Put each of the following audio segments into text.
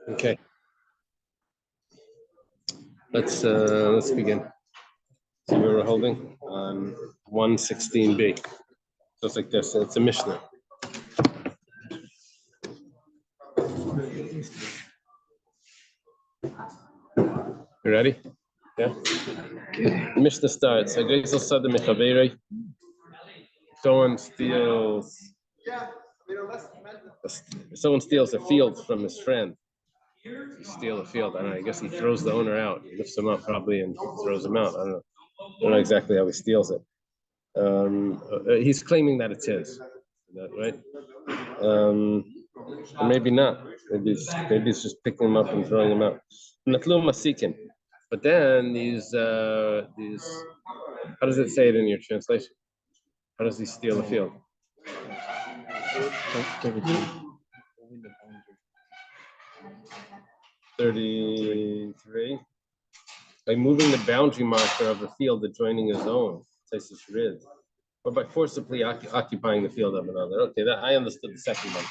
Okay, let's begin. So we were holding on 116b, just like this. It's a Mishnah. You ready? Yeah. Mishnah starts. Someone steals a field from his friend. Steal a field. I don't know. I guess he throws the owner out. He lifts him up probably and throws him out. I don't know exactly how he steals it. He's claiming that it's his. Is that right? Or maybe not. Maybe he's just picking him up and throwing him out. But then these how does it say it in your translation? How does he steal the field? 33. By moving the boundary marker of a field adjoining his own, or by forcibly occupying the field of another. Okay, that I understood the second one.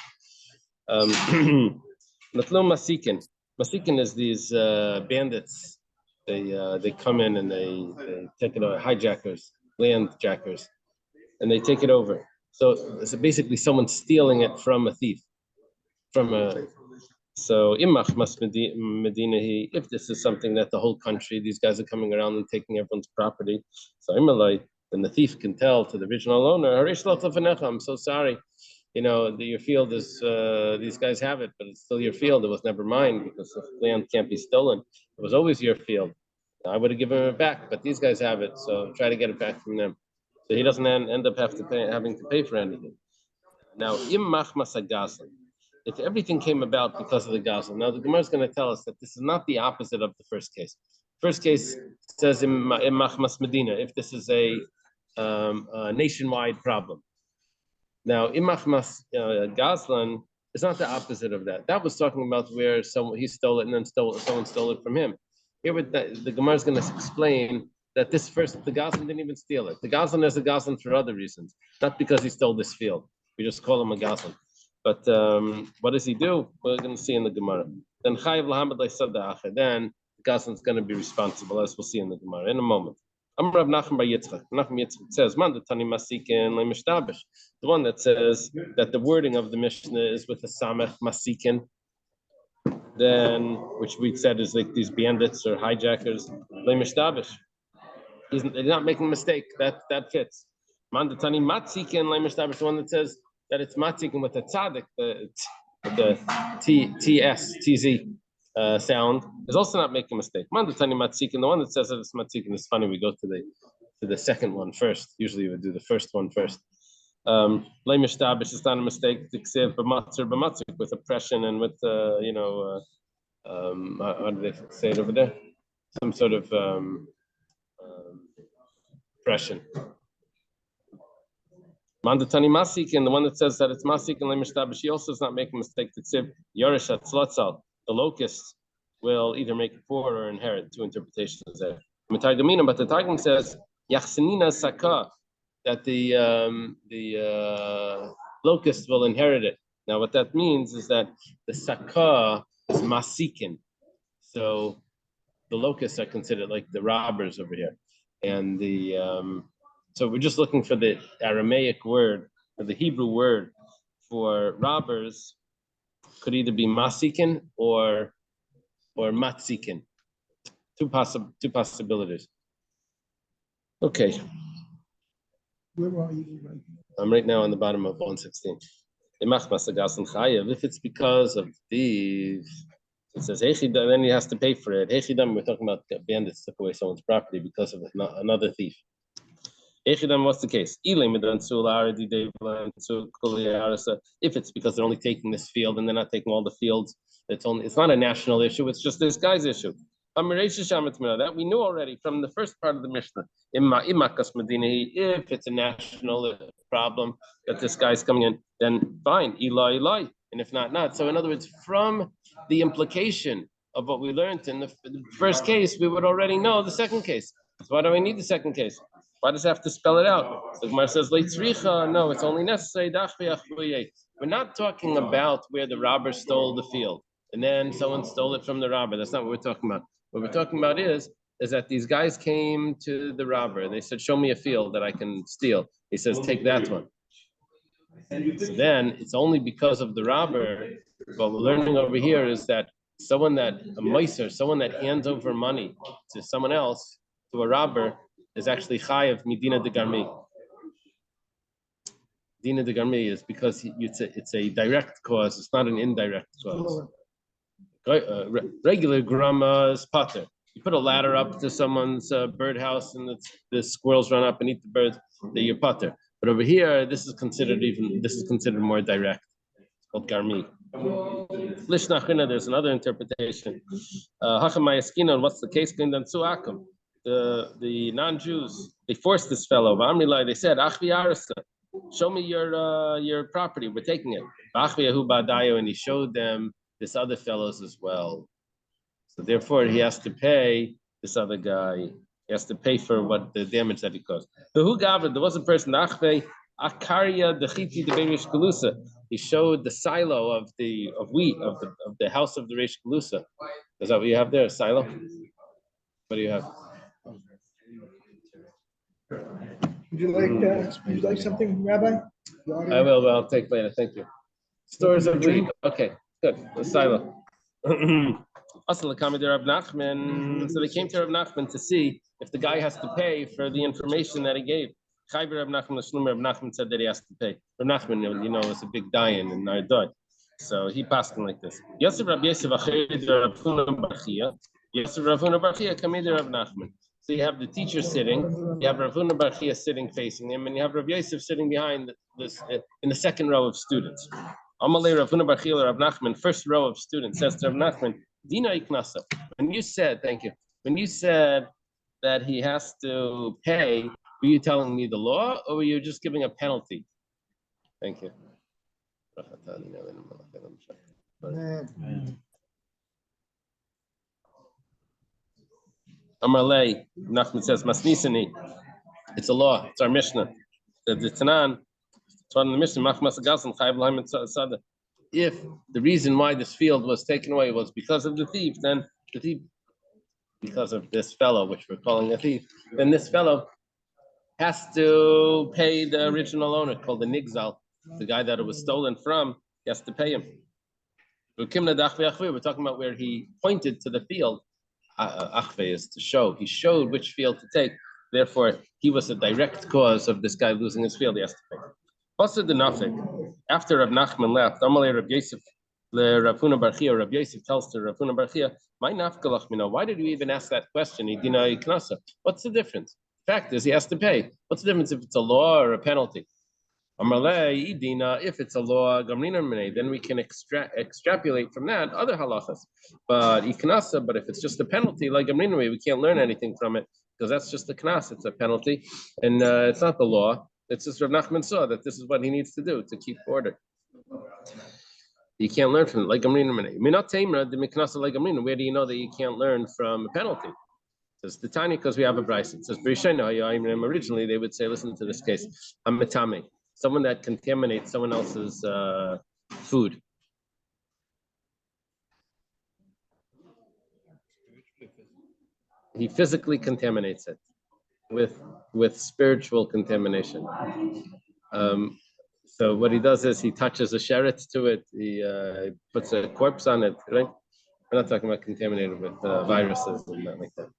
Masikin. Masikin is these bandits. They come in and they take it over, hijackers, landjackers, and they take it over. So it's basically someone stealing it from a thief, So imach mas medina, if this is something that the whole country, these guys are coming around and taking everyone's property, so imalai, then the thief can tell to the original owner, I'm so sorry, your field is these guys have it, but it's still your field. It was never mine because the land can't be stolen. It was always your field. I would have given it back, but these guys have it, so try to get it back from them. So he doesn't end up having to pay for anything. Now, imach masagazan. If everything came about because of the Gaza, now the Gemara is going to tell us that this is not the opposite of the first case. First case says in Machmas Medina, if this is a nationwide problem. Now, Imachmas Gazlan is not the opposite of that. That was talking about where he stole it and then someone stole it from him. Here, the Gemara is going to explain that the Gazlan didn't even steal it. The Gazlan is a Gazlan for other reasons, not because he stole this field. We just call him a Gazlan. But what does he do? We're going to see in the Gemara. Then Chayiv Lahamad Leisada'acha. Then the Gazlan's going to be responsible, as we'll see in the Gemara in a moment. Amrav Nachum Bar Yitzchak. Nachum Yitzchak says, "Man Tani Masikin leMishtabish." The one that says that the wording of the Mishnah is with a Samech Masikin. Then, which we said is like these bandits or hijackers leMishtabish. They're not making a mistake. That fits. Man Tani Matsikin leMishtabish. The one that says that it's matzikin with the tzaddik, the TZ sound, is also not making a mistake. Mandatani matzikin, the one that says that it's matzikin is funny. We go to the second one first. Usually we do the first one first. Leimishtabish is not a mistake. Tiksiv b'matzer with oppression and with how do they say it over there? Some sort of oppression. Mandatani Masik, and the one that says that it's Masik and Lemishtabish, he also is not making a mistake. Tsiv Yorish Tzlatzal, the locust will either make it poor or inherit. Two interpretations there. But the Targum says Yachsanina Saka, that the locust will inherit it. Now, what that means is that the Saka is Masikin, so the locusts are considered like the robbers over here, and so we're just looking for the Aramaic word, or the Hebrew word for robbers. Could either be masikin or matzikin. Two possibilities. Okay. Where are you right now? I'm right now on the bottom of 116. If it's because of thieves, it says then he has to pay for it. We're talking about bandits took away someone's property because of another thief. What's the case? If it's because they're only taking this field and they're not taking all the fields, it's not a national issue, it's just this guy's issue. That we knew already from the first part of the Mishnah. If it's a national problem that this guy's coming in, then fine, Eli. And if not. So in other words, from the implication of what we learned in the first case, we would already know the second case. So why do we need the second case? Why does it have to spell it out? So Gemara says, no, it's only necessary. We're not talking about where the robber stole the field. and then someone stole it from the robber. That's not what we're talking about. What we're talking about is that these guys came to the robber and they said, "Show me a field that I can steal." He says, "Take that one." So then it's only because of the robber. What we're learning over here is that a meiser, someone that hands over money to someone else, to a robber, is actually chayav midina de garmi. Dina de garmi is because it's a direct cause. It's not an indirect cause. Regular grama is pater. You put a ladder up to someone's birdhouse and the squirrels run up and eat the birds, you're pater. But over here, this is considered more direct. It's called garmi. There's another interpretation. What's the case? The non-Jews, they forced this fellow. They said, "Show me your property. We're taking it." And he showed them this other fellows as well. So therefore, he has to pay this other guy. He has to pay for what the damage that he caused. There was a person. He showed the silo of wheat of the house of the Reish Galusa. Is that what you have there? A silo? What do you have? Would you like something, Rabbi? I will, but I'll take later. Thank you. Stores of wheat. Okay, good. The silo. So they came to Rav Nachman to see if the guy has to pay for the information that he gave. Rav Nachman said that he has to pay. Rav Nachman, was a big dayan in Nardoi. So he passed him like this. Yosef Rav Yosef Rav Huna Barchia. Yosef Rav Huna Barchia came to Rav Nachman. So you have the teacher sitting, you have Rav Huna Barchia sitting facing him, and you have Rav Yosef sitting behind this in the second row of students. Amalei Rav Huna Barchia Rav Nachman, first row of students, says to Rav Nachman, Dina Iknasa. Thank you. When you said that he has to pay, were you telling me the law or were you just giving a penalty? Thank you. Amalei, Nachman says, Masnisani. It's a law. It's our Mishnah. The Tanan, it's on the Mishnah, if the reason why this field was taken away was because of the thief, then the thief, because of this fellow, which we're calling a thief, then this fellow has to pay the original owner, called the Nigzal, the guy that it was stolen from. He has to pay him. We're talking about where he pointed to the field. Achve is to show. He showed which field to take. Therefore, he was a direct cause of this guy losing his field. He has to pay. Also, the Nafik, after Rav Nachman left, Amalei Rav Yosef, Rav Huna Barchia, Rav Yosef tells to Rav Huna Barchia, "My nafkalach mina. Why did you even ask that question? What's the difference? The fact is, he has to pay. What's the difference if it's a law or a penalty? Amalei idina. If it's a law, then we can extrapolate from that other halachas. But iknasa. But if it's just a penalty, like gamrina, we can't learn anything from it because that's just a knas. It's a penalty, and it's not the law. It's just Rav Nachman saw that this is what he needs to do to keep order. You can't learn from it like gamrina. Where do you know that you can't learn from a penalty? It says the tiny because we have a brayso. It says originally they would say, listen to this case. Hametame, someone that contaminates someone else's food. He physically contaminates it with spiritual contamination. So what he does is he touches a sheretz to it. He puts a corpse on it. Right? We're not talking about contaminated with viruses and that like that.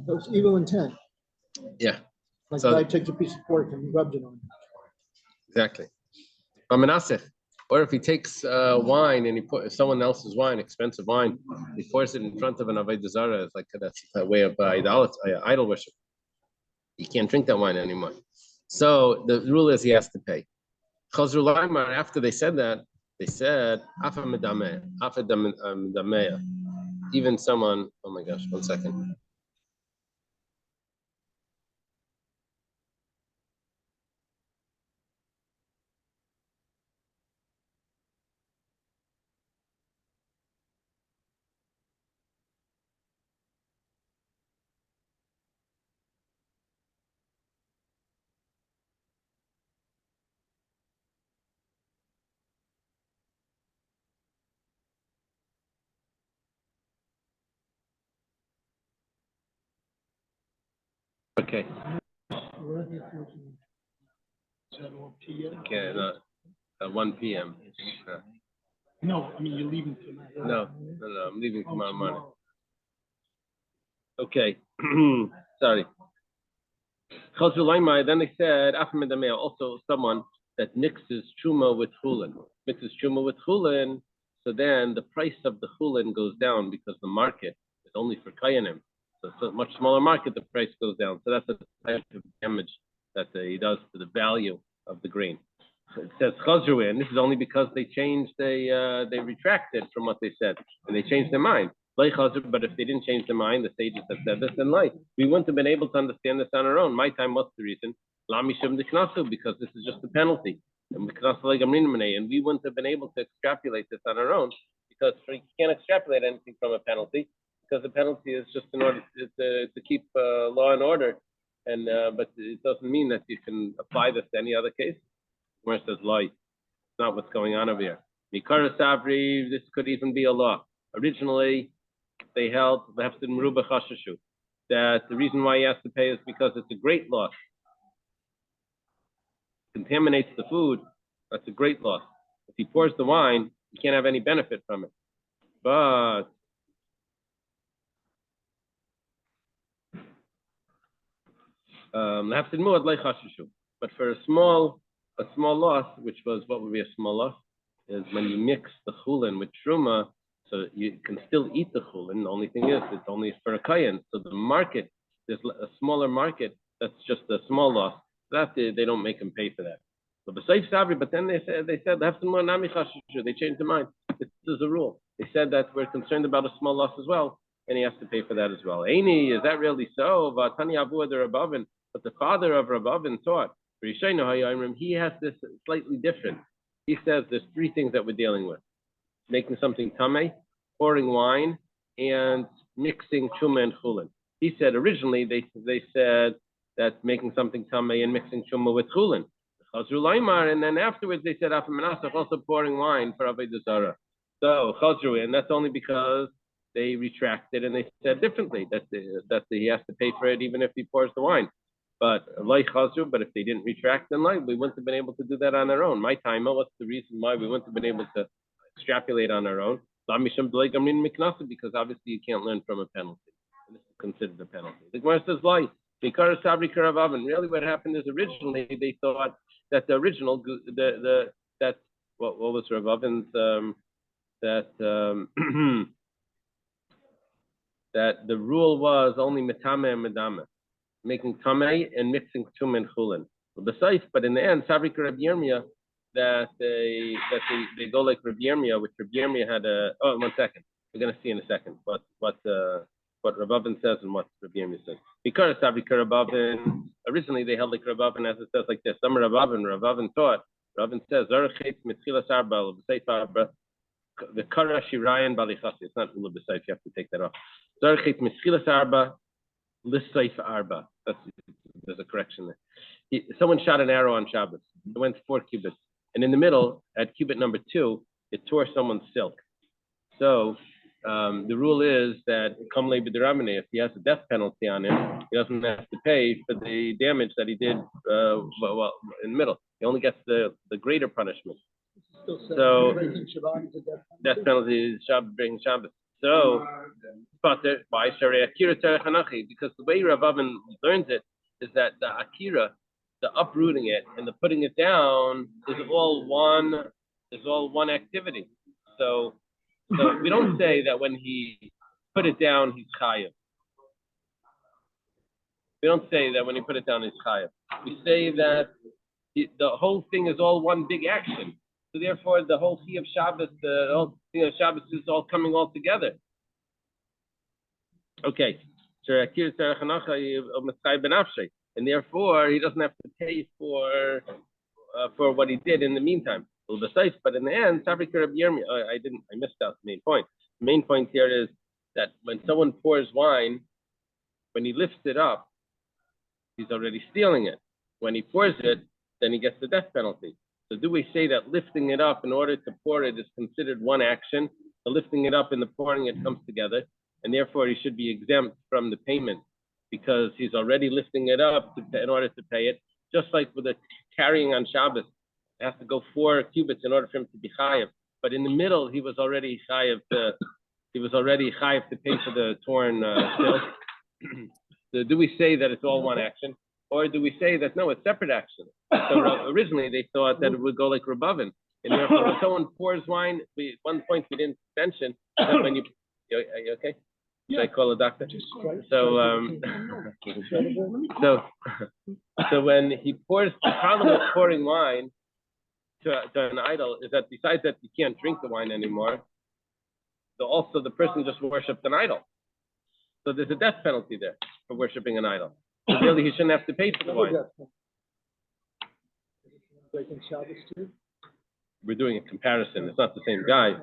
So it's evil intent. Yeah. Like the guy takes a piece of pork and rubs it on. Exactly. Or if he takes wine and he put someone else's wine, expensive wine, he pours it in front of an avodah zarah, it's like that's a way of idol worship. He can't drink that wine anymore. So the rule is he has to pay. After they said that, they said, even someone, oh my gosh, 1 second. Okay. Okay, 1 p.m. No, I mean, you're leaving tonight. No, I'm leaving tomorrow morning. Okay, sorry. Then they said, also someone that mixes truma with chulin. So then the price of the chulin goes down because the market is only for kayanim. So it's a much smaller market, the price goes down. So that's a type of damage that he does to the value of the grain. So it says chazru, and this is only because they retracted from what they said, and they changed their mind. But if they didn't change their mind, the sages have said this in life. We wouldn't have been able to understand this on our own. My time, what's the reason? Because this is just a penalty. And we wouldn't have been able to extrapolate this on our own because you can't extrapolate anything from a penalty because the penalty is just in order to keep law and order. And but it doesn't mean that you can apply this to any other case. Where it says lie, it's not what's going on over here. Mikara Sabri, this could even be a law. Originally, they held that the reason why he has to pay is because it's a great loss. Contaminates the food, that's a great loss. If he pours the wine, you can't have any benefit from it. But but for a small loss, which was what would be a small loss, is when you mix the chulin with truma, so you can still eat the chulin. The only thing is, it's only for a kayan. So the market, there's a smaller market. That's just a small loss. That they don't make him pay for that. So besides sabri, but then they said they changed their mind. This is a rule. They said that we're concerned about a small loss as well, and he has to pay for that as well. Aini, is that really so? But the father of Rabavin taught. He has this slightly different. He says there's 3 things that we're dealing with: making something tameh, pouring wine, and mixing chuma and chulin. He said originally they said that making something tameh and mixing chuma with chulin. And then afterwards they said also pouring wine for avodah zarah. So chazru, and that's only because they retracted and they said differently that he has to pay for it even if he pours the wine. But if they didn't retract in life, we wouldn't have been able to do that on our own. My time, what's the reason why we wouldn't have been able to extrapolate on our own? Because obviously you can't learn from a penalty. And this is considered a penalty. The Gemara says, lie. Really what happened is originally they thought that the original, what was Rav Avin's, that the rule was only metame and medame, making tamei and mixing tum and chulin. But in the end, Sabri Rabbi Yirmiyah, that they go like Rabbi Yirmiyah, which Rabbi Yirmiyah had a. Oh, 1 second. We're going to see in a second what Rav Avin says and what Rabbi Yirmiyah says. Because Sabri Rav Avin, originally they held like Rav Avin as it says like this. Some Rav Avin taught. Rav Avin says Zarachet mitchilas arba l'b'seif arba the kara shirayan balichasi. It's not ula b'seif. You have to take that off. Zarachet mitchilas arba l'seif arba. There's a correction there. Someone shot an arrow on Shabbos. It went 4 cubits, and in the middle, at cubit number 2, it tore someone's silk. So the rule is that if he has a death penalty on him, he doesn't have to pay for the damage that he did in the middle. He only gets the greater punishment. So death penalty is breaking Shabbos. So, but why Sharia Akira Terech Hanachi? Because the way Rav Avin learns it is that the Akira, the uprooting it and the putting it down, is all one activity. So we don't say that when he put it down, he's chayav. We don't say that when he put it down, he's chayav. We say that the whole thing is all one big action. So therefore, the whole thing of Shabbos, the whole thing of Shabbos is all coming all together. Okay. And therefore, he doesn't have to pay for what he did in the meantime. But in the end, I missed out the main point. The main point here is that when someone pours wine, when he lifts it up, he's already stealing it. When he pours it, then he gets the death penalty. So do we say that lifting it up in order to pour it is considered one action? The lifting it up and the pouring it comes together, and therefore he should be exempt from the payment because he's already lifting it up in order to pay it. Just like with the carrying on Shabbos, it has to go 4 cubits in order for him to be chayav. But in the middle, he was already chayav to pay for the torn silk. So do we say that it's all one action, or do we say that no, it's separate action? So originally they thought that it would go like Rabavin. And therefore, when someone pours wine, at one point we didn't mention that when you okay? Should I call a doctor? So so when he pours, the problem with pouring wine to an idol is that besides that you can't drink the wine anymore, so also the person just worshipped an idol. So there's a death penalty there for worshiping an idol. So really, he shouldn't have to pay for the wine. We're doing a comparison. It's not the same guy.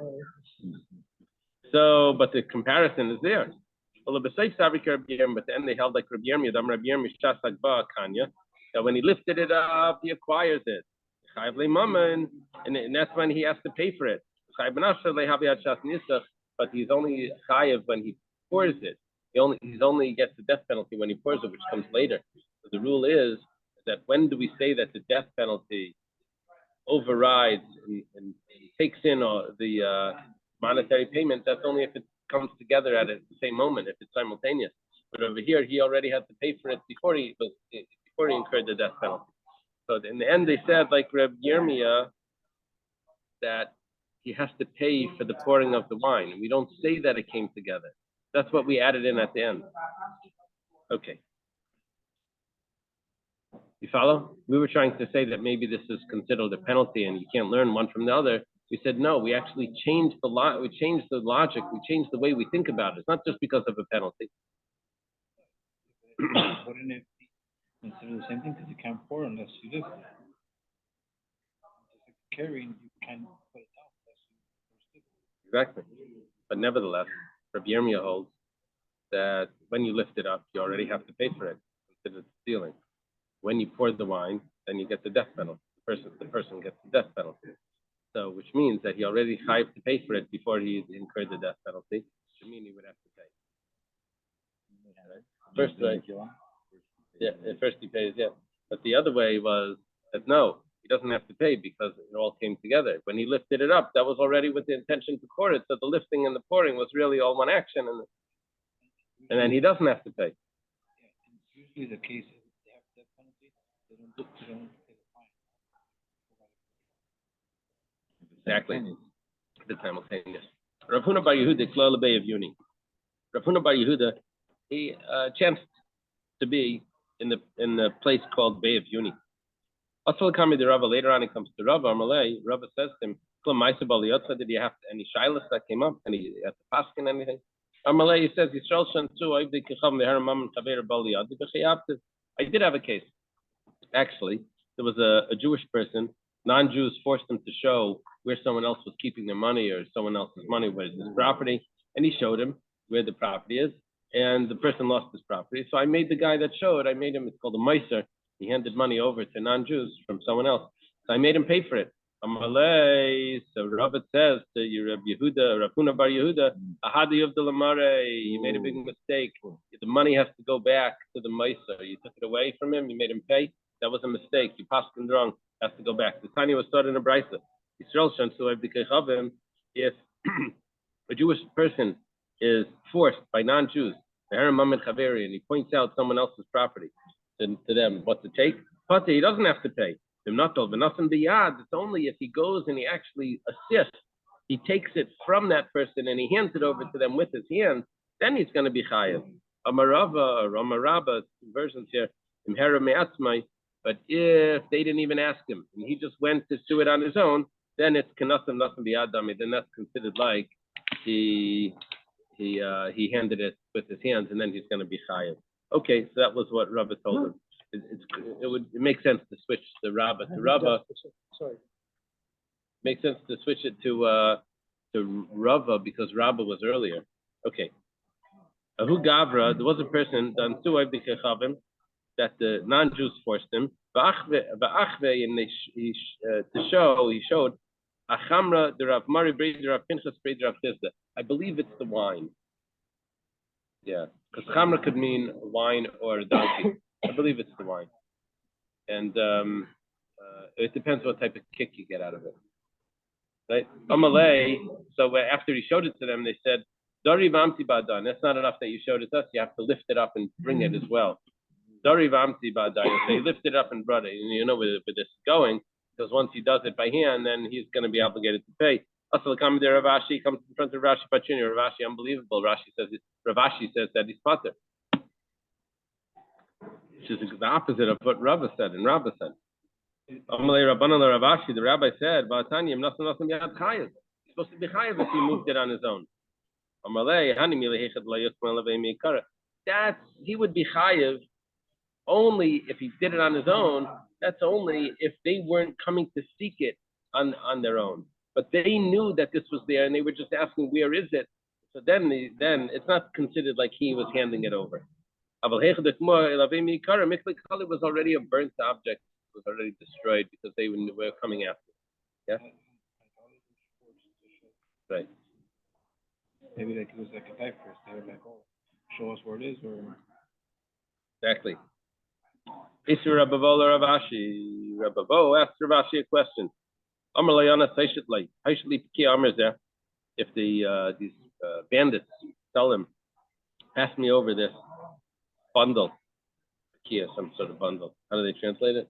So, but the comparison is there. Well, but then they held like Rabbi Yirmiyah, that when he lifted it up, he acquires it. And that's when he has to pay for it. But he's only chayav when he pours it. He only gets the death penalty when he pours it, which comes later. So the rule is that when do we say that the death penalty overrides and takes in the monetary payment? That's only if it comes together at the same moment, if it's simultaneous. But over here, he already had to pay for it before he incurred the death penalty. So in the end, they said, like Reb Yirmiyah, that he has to pay for the pouring of the wine. We don't say that it came together. That's what we added in at the end. Okay. You follow? We were trying to say that maybe this is considered a penalty and you can't learn one from the other. We said, no, we actually changed the we changed the logic. We changed the way we think about it. It's not just because of a penalty. Wouldn't it be considered the same thing? Because you can't pour unless you lift it. Carrying, you can't put it down unless you Exactly. But nevertheless, Rabbi Yirmiyah holds that when you lift it up, you already have to pay for it. Consider it stealing. When you pour the wine, then you get the death penalty. The person gets the death penalty. So, which means that he already had to pay for it before he incurred the death penalty. Which means he would have to pay. First way, first he pays, yeah. But the other way was that no, he doesn't have to pay because it all came together. When he lifted it up, that was already with the intention to pour it. So the lifting and the pouring was really all one action, and then he doesn't have to pay. Yeah, it's usually the case if they have death penalty, they don't pay the fine. Exactly. The simultaneous. Rav Huna Bar Yehuda, Klal Bay of Yuni. Rav Huna Bar Yehuda, he chanced to be in the place called Bay of Yuni. Also, later on, he comes to Rava. Rava says to him, "Did you have any shilas that came up? And he had to paskin anything?" Amalei, he says, I did have a case. Actually, there was a Jewish person. Non-Jews forced him to show where someone else was keeping their money or someone else's money was his property, and he showed him where the property is, and the person lost his property. So I made the guy that showed, it's called a meiser. He handed money over to non-Jews from someone else. So I made him pay for it. Amalei, so Rav says to you, Rabbi Yehuda, Rav Huna Bar Yehuda, Ahadi of the Lamare, you made a big mistake. The money has to go back to the meiser. You took it away from him, you made him pay. That was a mistake. You passed him wrong. Has to go back. The Tanya was started in a brisa. If a Jewish person is forced by non-Jews, and he points out someone else's property to them, what to take, he doesn't have to pay. It's only if he goes and he actually assists, he takes it from that person and he hands it over to them with his hands, then he's going to be chayav. Amarava or Amaraba, versions here, but if they didn't even ask him and he just went to do it on his own, then it's kanasam nasam biyadami. Then that's considered like he handed it with his hands, and then he's going to be chayav. Okay, so that was what Rabba told him. It makes sense to switch the Rabba to Rabba. Sorry. Makes sense to switch it to Rava because Rabba was earlier. Okay. Ahu Gavra, there was a person that the non-Jews forced him. And he showed Achamra the Rav Mari Brei Rav Pinchas Brei Rav Tizda. I believe it's the wine. Yeah, because chamra could mean wine or donkey. I believe it's the wine, and it depends what type of kick you get out of it, right? Amalei. So after he showed it to them, they said, "Dari vamti badan." That's not enough that you showed it to us. You have to lift it up and bring it as well. Dari vamti badan. So he lifted it up and brought it. And you know where this is going, because once he does it by hand, then he's going to be obligated to pay. Also, Kamma Daf Ravashi comes in front of Rashi Pachini. Ravashi, unbelievable. Ravashi says that he's pater, which is the opposite of what Rava said and Rava said. Amalei Rabbanan Ravashi, the rabbi said, "Ba'atanyim nasan nasan yad chayav." He's supposed to be chayav if he moved it on his own. Amalei hani milehechad la yusman levei mikara. That's he would be chayav only if he did it on his own. That's only if they weren't coming to seek it on their own. But they knew that this was there, and they were just asking, "Where is it?" So then it's not considered like he was handing it over. It was already a burnt object. It was already destroyed because they were coming after it. Yeah. Right. Maybe like it was like a type first. They were like, "Oh, show us where it is," or Exactly. Isur Rabavo Ravashi. Rabavo asked Ravashi a question. Amar Layana Saishitli. Haishli Piki Amar there. If these bandits tell him, pass me over this bundle. Kia, some sort of bundle. How do they translate it?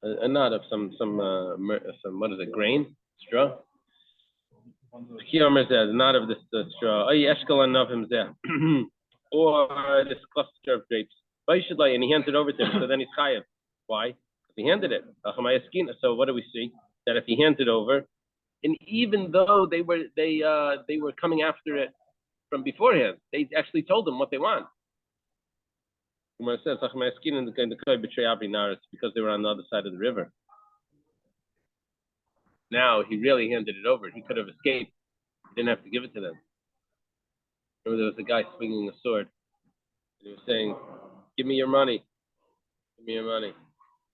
A knot of some what is it? Grain? Straw? Kia Amar there, the knot of this straw. Ay Eshkalan of him there. Or this cluster of grapes. And he hands it over to him, so then he's chayav. Why? Because he handed it. So what do we see? That if he hands it over, and even though they were coming after it from beforehand, they actually told him what they want. Umar says, it's because they were on the other side of the river. Now he really handed it over. He could have escaped. He didn't have to give it to them. Remember, there was a guy swinging a sword. And he was saying, "Give me your money. Give me your money."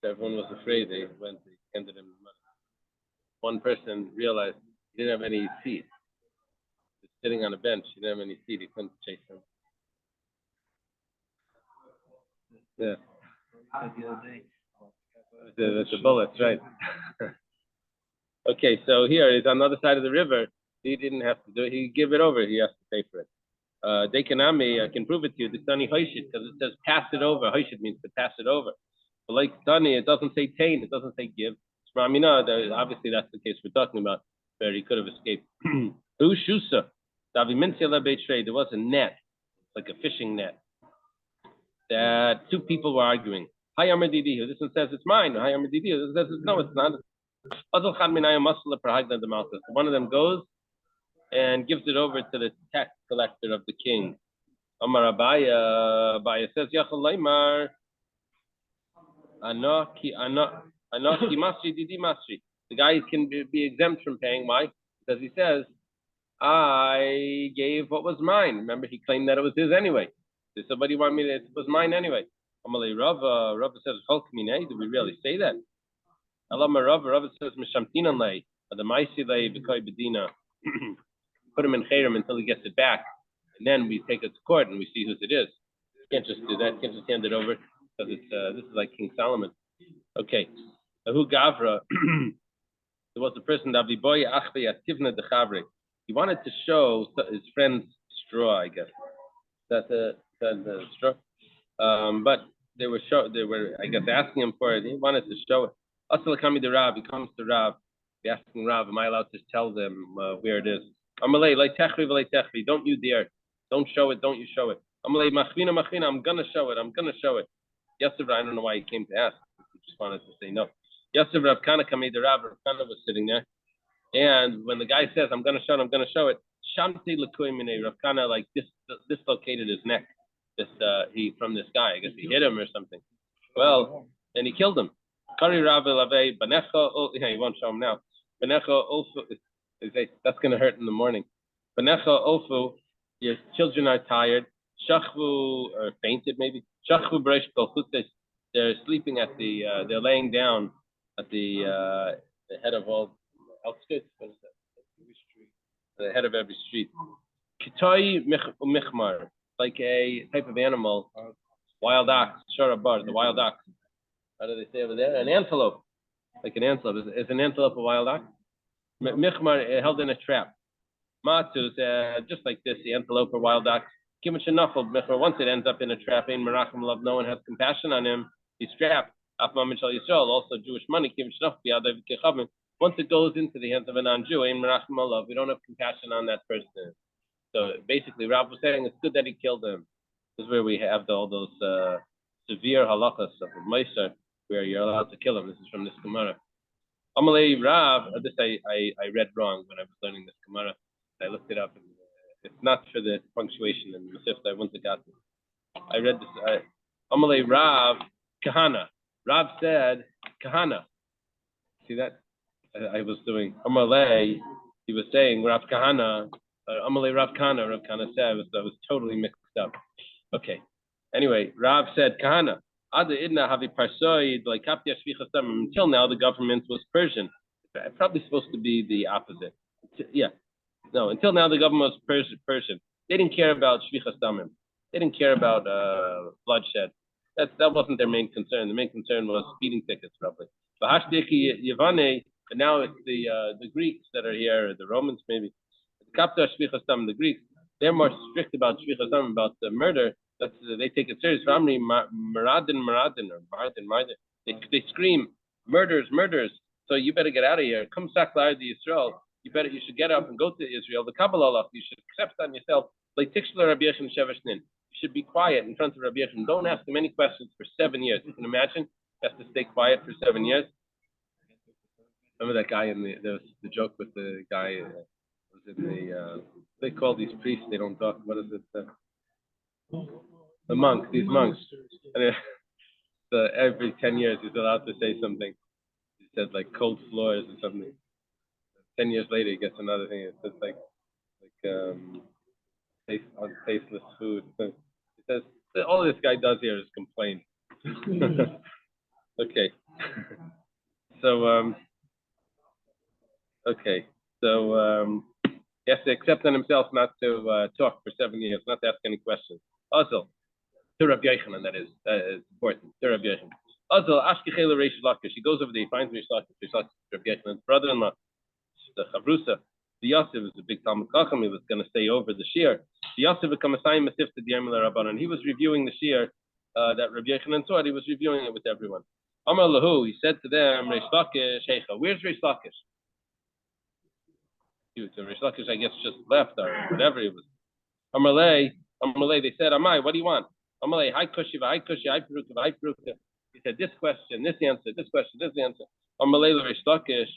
So everyone was afraid. They handed him the money. One person realized he didn't have any seat. He was sitting on a bench. He didn't have any seat. He couldn't chase him. Yeah. The bullets, right? Okay, so here he's on the other side of the river. He didn't have to do it. He give it over. He has to pay for it. Dekanami, I can prove it to you. The Tani Hoshit, because it says pass it over. Hoshit means to pass it over. But like Tani, it doesn't say tain. It doesn't say give. Obviously that's the case we're talking about, where he could have escaped. There was a net, like a fishing net, that two people were arguing. This one says it's mine. This one says no, it's not. One of them goes and gives it over to the tax collector of the king. Amar Abaya says, the guy can be exempt from paying. Why? Because he says, I gave what was mine. Remember, he claimed that it was his anyway. So somebody wanted me to, it was mine anyway. Amalei Rava says, do we really say that? Rava says, Mishamtinan lay, the Maisi lay, Bedina. Put him in Chayrim until he gets it back. And then we take it to court and we see whose it is. You can't just do that. You can't just hand it over because this is like King Solomon. Okay. Who Gavra? There was a person that he wanted to show his friend's straw, I guess. That's the straw. But they were I guess asking him for it. He wanted to show it. Also, Kami the Rav, he comes to Rav, he asking Rav, am I allowed to tell them where it is? Amalei, don't you dare. Don't show it, don't you show it. Amalei, machvina, I'm gonna show it. Yosef, I don't know why he came to ask. He just wanted to say no. Yosef Rav Kana Kamei the Rav Kana was sitting there. And when the guy says, I'm gonna show it, Shamti Lakuimine, Rav Kana like dislocated his neck. From this guy. I guess he hit him or something. Well, and he killed him. Kari Rav Lave Banecha, he won't show him now. Banecha Ulfu, that's going to hurt in the morning. Banecha Ulfu, your children are tired. Shachvu, or fainted maybe. Shachvu Bresh Kolchutes, they're sleeping they're laying down at the head of all outskirts. What is that? The head of every street. Kitoi michmar, like a type of animal, wild ox, sharabar, the wild ox. How do they say over there? An antelope, like an antelope. Is an antelope a wild ox? Michmar held in a trap. Matsu is just like this, the antelope or wild ox. Once it ends up in a trap, no one has compassion on him. He's trapped. Also, Jewish money. Once it goes into the hands of a non-Jew, we don't have compassion on that person. So basically, Rav was saying it's good that he killed him. This is where we have all those severe halachas of Meiser, where you're allowed to kill him. This is from this Gemara. Amalei Rav, this I read wrong when I was learning this Gemara. I looked it up. And, it's not for the punctuation in the fifth. I wouldn't have got this. I read this. Amalei Rav Kahana. Rav said Kahana. See that? I was doing Amalei. He was saying Rav Kahana. Amalei Rav Kahana. Rav Kahana said I was totally mixed up. Okay. Anyway, Rav said Kahana. Until now, the government was Persian. It's probably supposed to be the opposite. Yeah. No, until now, the government was Persian. They didn't care about Shvichas Damim. They didn't care about bloodshed. That wasn't their main concern. The main concern was speeding tickets, probably. But now it's the Greeks that are here, or the Romans maybe. The Greeks, they're more strict about Shvichas Damim, about the murder. They take it serious. Maradin, they scream, murders. So you better get out of here. Come saklar the Israel. You should get up and go to Israel. The Kabbalah, you should accept on yourself. Like Tixler Rabbi Yechon Shevashnin. You should be quiet in front of Rabbi Yechon. Don't ask him any questions for 7 years. You can imagine. He has to stay quiet for 7 years. Remember that guy in the joke with the guy was in the they call these priests, they don't talk. What is it? The monk, these monks. And so every 10 years he's allowed to say something. He said like cold floors or something. 10 years later he gets another thing. It says like tasteless food. He says all this guy does here is complain. Okay. So he has to accept on himself not to talk for 7 years, not to ask any questions. Also, to Rabbi Yochanan, that is important. To Rabbi Yochanan. Also, Ashkechela Reish Lakish. He goes over there, he finds Reish Lakish, Rabbi Yochanan's brother-in-law, the Chavrusa. The Yosef was a big Talmud Chacham. He was going to stay over the Shir. The Yosef became a Saim Masif to the Yemel Rabbanan. He was reviewing the Shir that Rabbi Yochanan saw. He was reviewing it with everyone. Amar Lahu, he said to them, Reish Lakish, Heicha, where's Reish Lakish? Reish Lakish, I guess, just left or whatever he was. Amalei, they said, Amai, what do you want? Amalei, hi Kushi, hi Peruka. He said, this question, this answer, this question, this answer. Amalei Reish Lakish.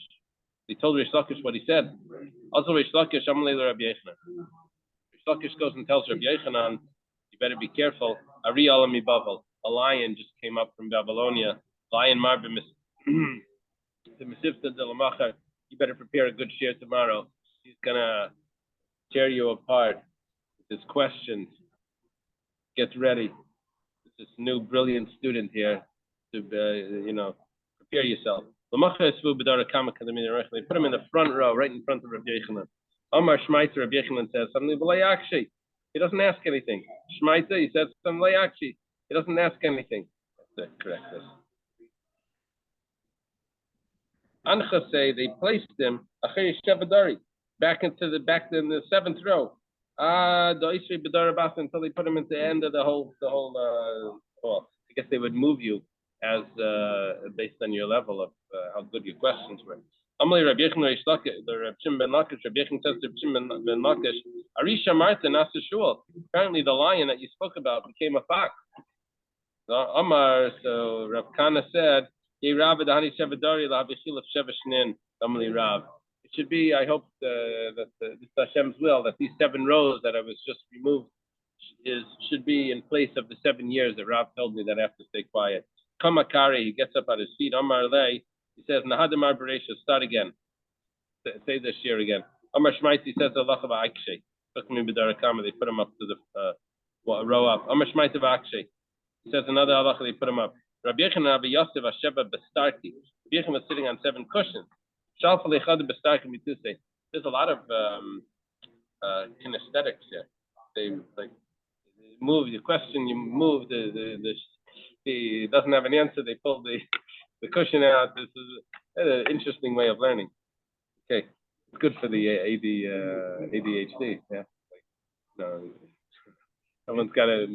He told Reish Lakish what he said. Also, Reish Lakish, Amalei Rabbi Yochanan. Reish Lakish goes and tells Rabbi Yochanan, you better be careful. Ari Alami Bavel. A lion just came up from Babylonia. Lion Marbe the Mesivta de Lamachar. You better prepare a good share tomorrow. He's gonna tear you apart with his questions. Get ready. This new brilliant student here to prepare yourself. They put him in the front row, right in front of Rabbi Yochanan. Amar Shmaita, Rabbi Yochanan says something. He doesn't ask anything. Shmaita, he says something. He doesn't ask anything. That's correct. Ancha say they placed him back in the seventh row. Until they put him at the end of the whole hall. I guess they would move you as based on your level of how good your questions were. Amalei Rabbi Yechon the Rabbi Shimon ben Lakish, Rabbi Yechon says to Shimon ben Lakish, Arisha Martha Nasa Shul. Apparently the lion that you spoke about became a fox. Amar, so Rav Kana said, it should be, I hope that this is Hashem's will, that these 7 rows that I was just removed should be in place of the 7 years that Rav told me that I have to stay quiet. Kamma Kari, he gets up on his feet. Amar Lei, he says, Nahadamar Beresha, start again. Say this year again. Amar Shmaiti, he says, Allah of Akshay. Took me B'darakama, they put him up to the row up. Amar Shmaiti of Akshay. He says another halacha, they put him up. Rabbi Yechon Rabbi Yosef Asheba Bestarki. Rabbi Yechon was sitting on 7 cushions. There's a lot of kinesthetics here. They like move the question, you move the doesn't have an answer. They pull the cushion out. This is an interesting way of learning. Okay, it's good for the ADHD. Yeah, like, no, someone's got a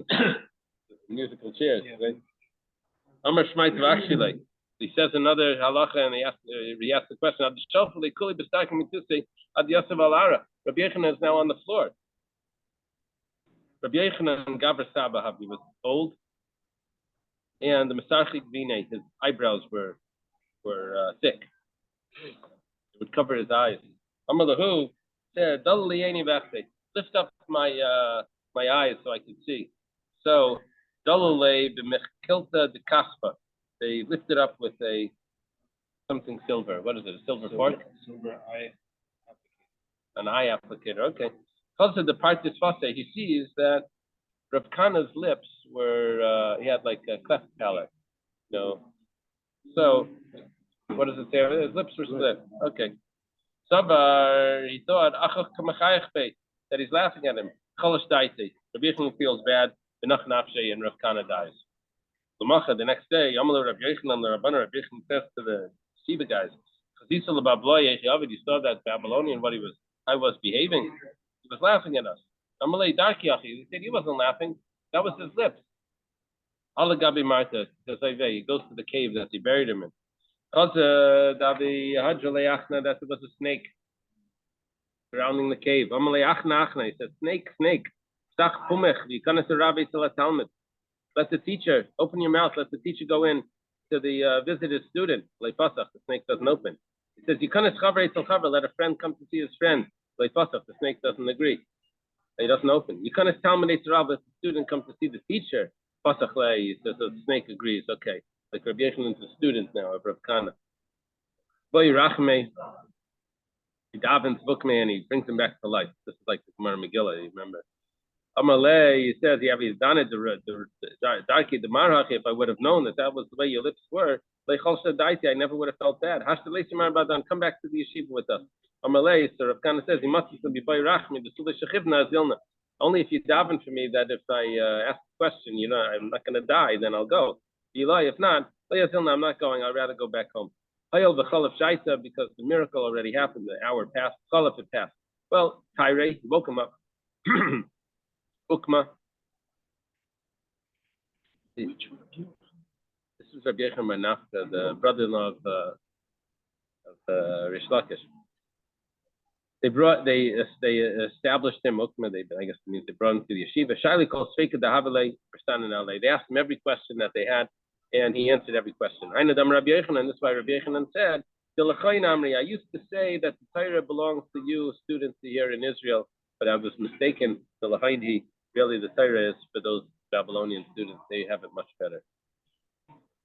musical chairs, right? Amar Shmait Vakshilei. He says another halacha, and he asks the question. Ad Shofli Kuli B'Stakim Mitzusei Ad Yosef Alara. Rabbi Yochanan is now on the floor. Rabbi Yochanan Gabra Saba he was old, and the Masarchik Vine, his eyebrows were thick. It would cover his eyes. Amar Lahu said, lift up my eyes so I could see. So Dalale b'mechkilta de kaspa. They lifted up with something silver. What is it? A silver fork? Silver eye applicator. An eye applicator. Okay. Because of the partis fase, he sees that Rav Kana's lips were he had like a cleft palate. So what does it say? His lips were split. Okay. Sabar, he thought that he's laughing at him. Cholosh daiti. Rabbi Yochanan feels bad. Benach nafshe, and Rav Kana dies. The next day, Yamalu Rabbi Yochanan, the Rabbanan, Rabbi Yochanan says to the Shiva guys, you saw that Babylonian, I was behaving. He was laughing at us. Amalei Darkiachi, he said he wasn't laughing. That was his lips. Allah Gabi Marta, he goes to the cave that he buried him in. That it was a snake surrounding the cave. He said, snake. Let the teacher open your mouth. Let the teacher go in to the visitor's student. The snake doesn't open. He says, let a friend come to see his friend. The snake doesn't agree. He doesn't open. Let the student come to see the teacher. He says, so the snake agrees. Okay. Like Rabbi Yochanan's a student now of Rav Kana. He davens Bukme and he brings him back to life. This is like the Gemara Megillah, you remember. Amalei, he says, he's done it, the marach, if I would have known that was the way your lips were, I never would have felt bad. Come back to the yeshiva with us. Amalei, so Rav Kana says, he must be by Rachmi, only if you daven for me that if I ask a question, I'm not going to die, then I'll go. If not, I'm not going, I'd rather go back home. Because the miracle already happened, the hour passed, Chalaf had passed. Well, Tyre woke him up. Ukma. This is Rabbi Yochanan Nafka, the brother-in-law of Rish Lakish. They established him. Ukma. I guess they brought him to the yeshiva. Shaili calls Sveika Dahavale for standing in LA. They asked him every question that they had, and he answered every question. I know Rabbi Yochanan. That's why Rabbi Yochanan said, I used to say that the Torah belongs to you, students here in Israel, but I was mistaken. Really, the Torah is for those Babylonian students. They have it much better.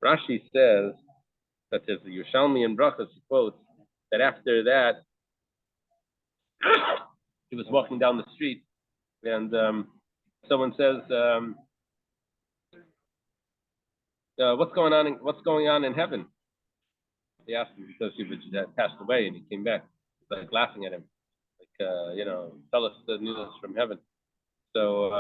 Rashi says that there's the Yerushalmi and Brachas, he quotes that after that he was walking down the street and someone says, what's going on in heaven? He asked him because he had passed away and he came back, like laughing at him, like tell us the news from heaven. So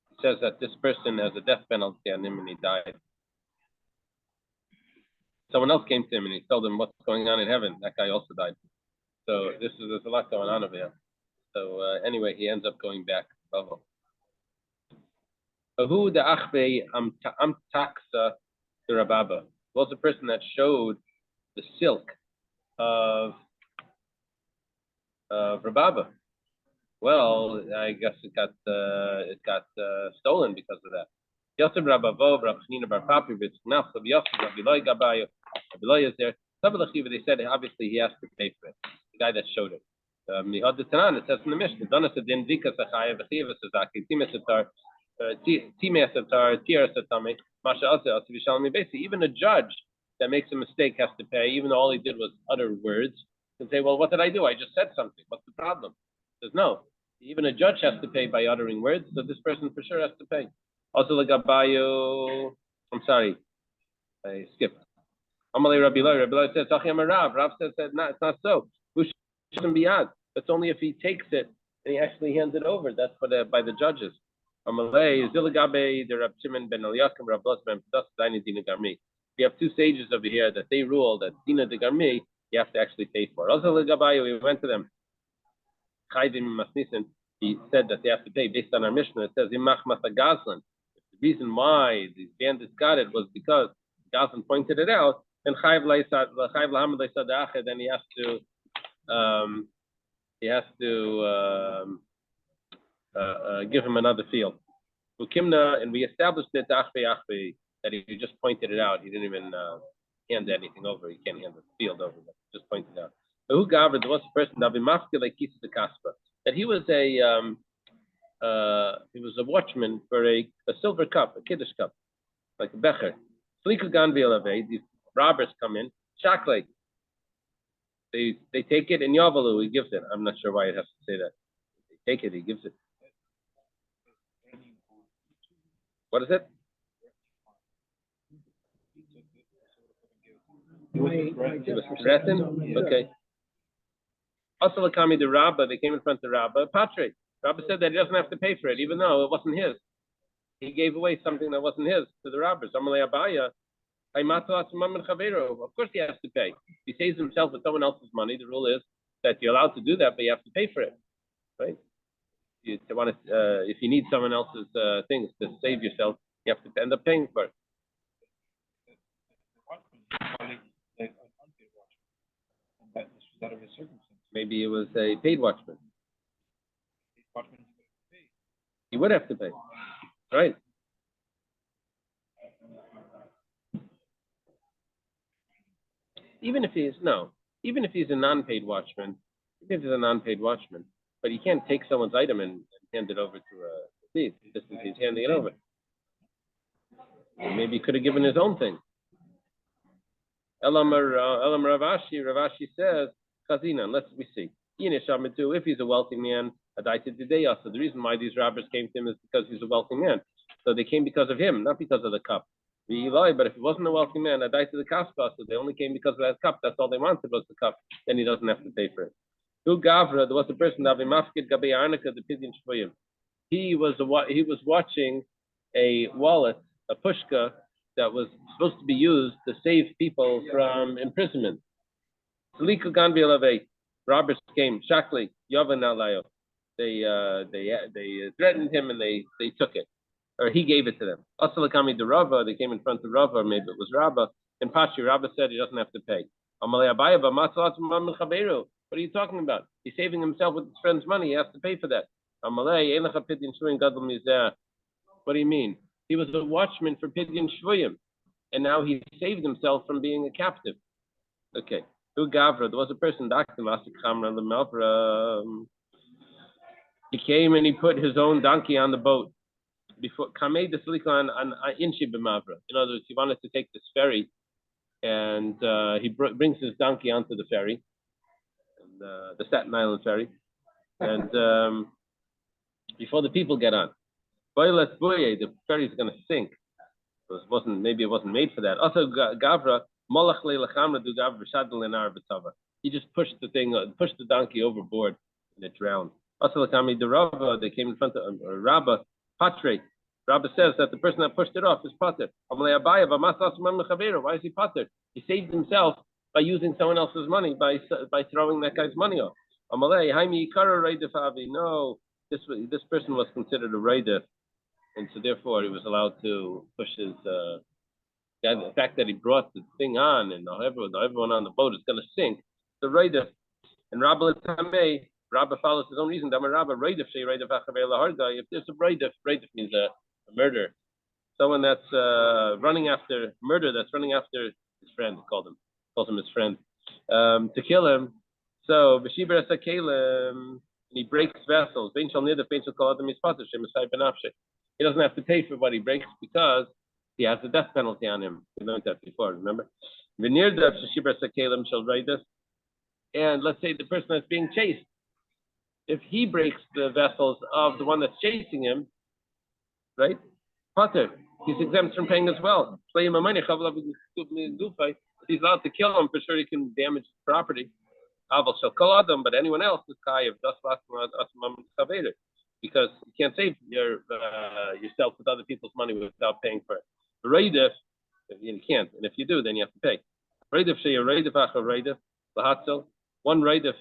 he says that this person has a death penalty on him and he died. Someone else came to him and he told him what's going on in heaven. That guy also died. So there's a lot going on over here. So anyway, he ends up going back. Who the achbe am taxa the Rababa was the person that showed the silk of Rababa. Well, I guess it got stolen because of that. Yosef Rabavo, Rabchanina Bar Papovitz, Nafsa Yosef Rabiloi Gabayo, Rabiloi is there. They said obviously he has to pay for it. The guy that showed it. Mihad the Tanan, it says in the Mishnah, Donas Adin Dika Sachaya V'Chiva Sazaki, Timesatar, Timesatar, Tira Satame, Masha Asa, Asivishalmi. Basically, even a judge that makes a mistake has to pay, even though all he did was utter words, and say, well, what did I do? I just said something. What's the problem? He says, no. Even a judge has to pay by uttering words, so this person for sure has to pay. Also, I'm sorry. I skipped. Amalei Rabbi Loi says, Rav says that it's not so. Who shouldn't be on? That's only if he takes it and he actually hands it over. That's by the judges. Amalei Zilagabe the Rab Shimon ben Eliakim Rab Los ben Pedas Dina Dina Garmi. We have two sages over here that they rule that Dina de Garmi you have to actually pay for. Also Lagabayo, we went to them. Chaydim Masnisin, he said that they have to pay based on our Mishnah. It says Imach Masagazlan. The reason why these bandits got it was because Gazlan pointed it out. And Chayv Lahamad Leisadach, then he has to give him another field. Ukimna, and we established it that he just pointed it out. He didn't even hand anything over. He can't hand the field over. Just pointed it out. Who gathered? There was a person that he was a watchman for a silver cup, a kiddush cup, like a becher. These robbers come in, shakle. They take it, and Yavalu he gives it. I'm not sure why it has to say that. They take it, he gives it. What is it? He was threatened. Okay. Also, Lakami the Rabbah, they came in front of Rabbah. Patre. Rabbah said that he doesn't have to pay for it, even though it wasn't his. He gave away something that wasn't his to the robbers. Amalei Abaya. Of course he has to pay. He saves himself with someone else's money. The rule is that you're allowed to do that, but you have to pay for it. Right? If you need someone else's things to save yourself, you have to end up paying for it. Maybe it was a paid watchman. He would have to pay. Right? Even if he's a non-paid watchman, but he can't take someone's item and hand it over to a thief just as he's handing it over. Maybe he could have given his own thing. Elam Ravashi says, Chazina, let's see. If he's a wealthy man, so the reason why these robbers came to him is because he's a wealthy man. So they came because of him, not because of the cup. But if he wasn't a wealthy man, I died to the kaspa, so they only came because of that cup. That's all they wanted was the cup. Then he doesn't have to pay for it. Who Gavra? There was a person He was watching a wallet, a pushka that was supposed to be used to save people from imprisonment. Robbers came. Shakli Yavan Alayo. They threatened him and they took it. Or he gave it to them. Asalakami the Rava, they came in front of Rava, maybe it was Rabba. And Pashi, Rabba said he doesn't have to pay. What are you talking about? He's saving himself with his friend's money, he has to pay for that. What do you mean? He was a watchman for Pidyon Shvuyim, and now he saved himself from being a captive. Okay. Who Gavra? There was a person, he came and he put his own donkey on the boat. Before Kamei the Silicon on Inchi B'Mavra. In other words, he wanted to take this ferry, and he brings his donkey onto the ferry, and, the Staten Island ferry, and before the people get on, the ferry is going to sink. Maybe it wasn't made for that. Also, Gavra Molach Leilachamra du Gavra Shadalinar B'Tava. He just pushed the donkey overboard, and it drowned. Also, Lakami the Rava, they came in front of Rabba. Patre. Rabbi says that the person that pushed it off is pater. Why is he pater? He saved himself by using someone else's money, by throwing that guy's money off. No, this person was considered a raidef, and so therefore he was allowed to push his. The fact that he brought the thing on, and everyone on the boat is going to sink. The raidef and Rabbi Tamei. Rabba follows his own reason. If there's a raidef means a murder. Someone that's running after his friend, calls him his friend, to kill him. So he breaks vessels. He doesn't have to pay for what he breaks because he has the death penalty on him. We learned that before, remember? And let's say the person that's being chased, if he breaks the vessels of the one that's chasing him, right? Pater, he's exempt from paying as well. If he's allowed to kill him, for sure he can damage his property. But anyone else is chayiv because you can't save yourself with other people's money without paying for it. The reidif, you can't, and if you do, then you have to pay. One reidif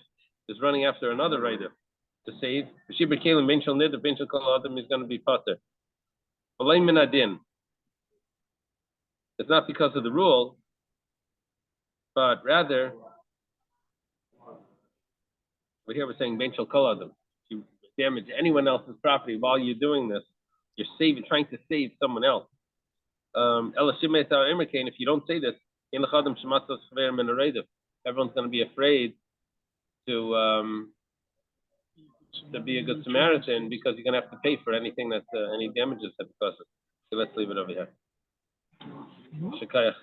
is running after another reidif to save. Is going to be pater. It's not because of the rule, but rather, we're saying ben shel kol adam. If you damage anyone else's property while you're doing this, you're trying to save someone else. If you don't say this, everyone's going to be afraid to be a good Samaritan because you're going to have to pay for anything that any damages that causes. So let's leave it over here. Shekayach.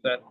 That.